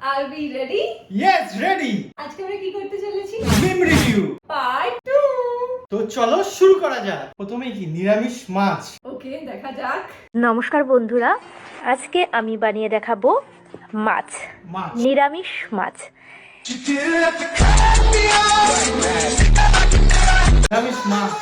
Are we ready? Yes, ready. আজকে আমরা কি করতে চলেছি? Meme review. Part 2. তো চলো শুরু করা যাক। প্রথমে কি নিরামিষ মাছ। ওকে, দেখা যাক। নমস্কার বন্ধুরা, আজকে আমি বানিয়ে দেখাবো মাছ, নিরামিষ মাছ। নিরামিষ মাছ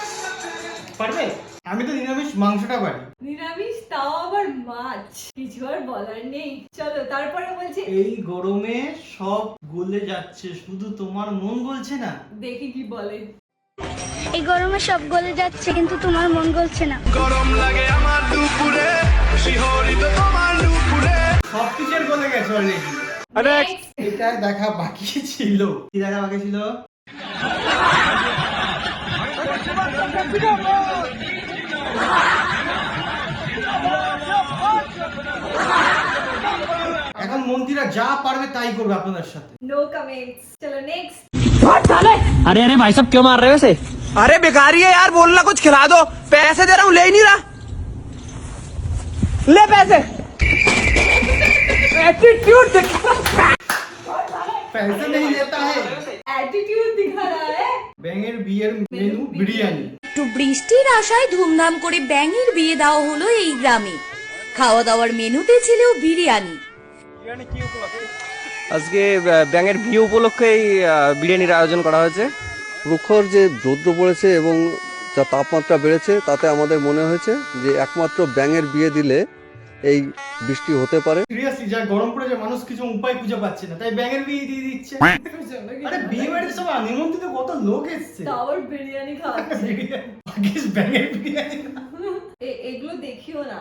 পারবে? আমি তো নিরামিষ মাংসটা পারি। নিরামিষ তাও আবার মাছ, কিছু আর বলার নেই। চলো তারপরে বলছি এই গরমে সব গলে যাচ্ছে, শুধু তোমার মন গলছে না। দেখি কি বলে। এই গরমে সব গলে যাচ্ছে কিন্তু তোমার মন গলছে না। গরম লাগে আমার দুপুরে, শিহরিত তোমার দুপুরে। সব কিছুর গলে গেছে অলরেডি। Next. এটা দেখা বাকি ছিল। কি দেখা বাকি ছিল? এখন মন্ত্রীরা যা পারবে তাই করবে আপনাদের সাথে। No comments. চলো next. अरे अरे भाई साहब क्यों मार रहे हो वैसे? अरे बेकारी है यार, बोलना कुछ खिला दो। पैसे दे रहा हूँ, ले ही नहीं रहा। ले पैसे। एटीट्यूड देख। पैसे नहीं लेता है। Attitude दिखा रहा है। ব্যাঙের বিয়ের মেনু বিরিয়ানি। একটু বৃষ্টির আশায় ধুমধাম করে ব্যাঙের বিয়ে দেওয়া হলো এই গ্রামে। খাওয়া দাওয়ার মেনুতে ছিল বিরিয়ানি। আজকে ব্যাঙের বিয়ে উপলক্ষে এই বিরিয়ানির আয়োজন করা হয়েছে। প্রখর যে রৌদ্র পড়েছে এবং যা তাপমাত্রা বেড়েছে তাতে আমাদের মনে হয়েছে যে একমাত্র ব্যাঙের বিয়ে দিলে এই বৃষ্টি হতে পারে। সিরিয়াসলি যা গরম পড়েছে, মানুষ কিছু উপায় খুঁজে পাচ্ছে না, তাই ব্যাঙের বিয়ে দিয়ে দিচ্ছে। আরে বিয়ে বাড়িতে সব নিমন্ত্রিত কত লোক এসছে, তাও আবার বিরিয়ানি খাওয়াচ্ছে। ভাগ্যিস ব্যাঙের বিরিয়ানি না। এগুলো দেখিও না।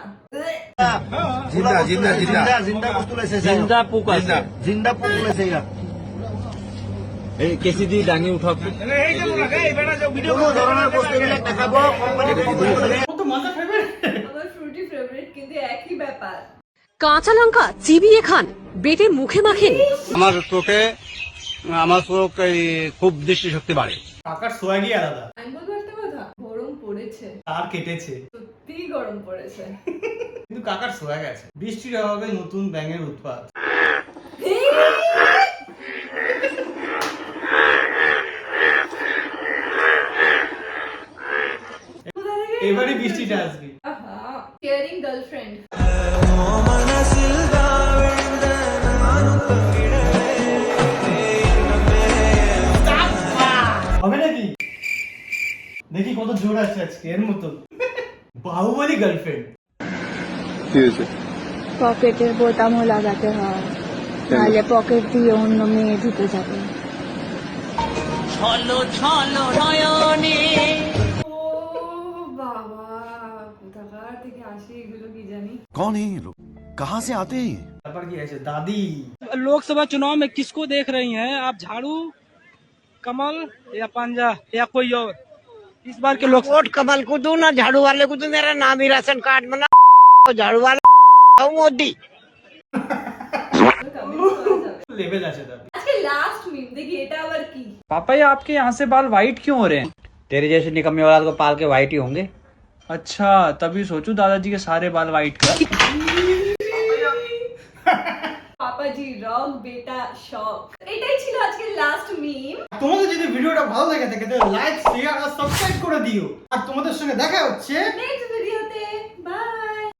जिंदा जिंदा जिंदा जिंदा कुछ तो ऐसे जिंदा पुक আছে। जिंदा पुक ऐसे ही এই কেসি দিয়ে ডাঙি উঠাও। কোনো ধরনের বস্তু নিলে দেখাবো কোম্পানি কত মজা খাবে। আমার ফ্রুটি ফেভারিট, কিন্তু একই ব্যাপার। কাঁচা লঙ্কা চিবিয়ে খান, বেটে মুখে মাখেন। আমার চোখ খুব দৃষ্টিশক্তি বাড়ে। কাকার সোয়াগই আলাদা। আমি বলবো একটা কথা, গরম পড়েছে, তার কেটেছে, সত্যি গরম পড়েছে। কিন্তু কাকার সোয়াগ আছে। বৃষ্টির অভাবে নতুন ব্যাঙের উৎপাত। এবারে বৃষ্টিটা আসবে। আহা, কেয়ারিং গার্লফ্রেন্ড। হবে নাকি? দেখি কত জোর আছে আজকে এর মতো। বাহুবলী গার্লফ্রেন্ড। কি হয়েছে? পকেটের বোতামও লাগাতে হয়, নাহলে পকেট দিয়ে অন্য মেয়ে ঢুকে যাবে। ছলো ছলো নয়নে। ও বাবা, কোথাকার থেকে আসে এগুলো কি জানি। कौन है ये लोग, कहाँ से आते हैं? তারপর কি আছে? দাদি। लोकसभा चुनाव में किसको देख रही हैं आप? झाड़ू, कमल या पंजा या कोई और? इस बार के लोग वोट कमल को दो ना, झाड़ू वाले को तो मेरा नाम ही राशन कार्ड बना। झाड़ू वाला मोदी। লেভেল আছে দাদি। আজকে লাস্ট মিম দেখি, এটা আবার কি? पापा ये आपके यहाँ से बाल वाइट क्यों हो रहे हैं? तेरे जैसे निकम्मे औलाद को पाल के वाइट ही होंगे। अच्छा, तभी सोचूं दादाजी के सारे बाल वाइट कर। পাপাজি রক, বেটা শক। এটাই ছিল আজকে লাস্ট মিম। তোমাদের যদি ভিডিওটা ভালো লাগে থাকে তাহলে লাইক, শেয়ার আর সাবস্ক্রাইব করে দিও। আর তোমাদের সঙ্গে দেখা হচ্ছে নেক্সট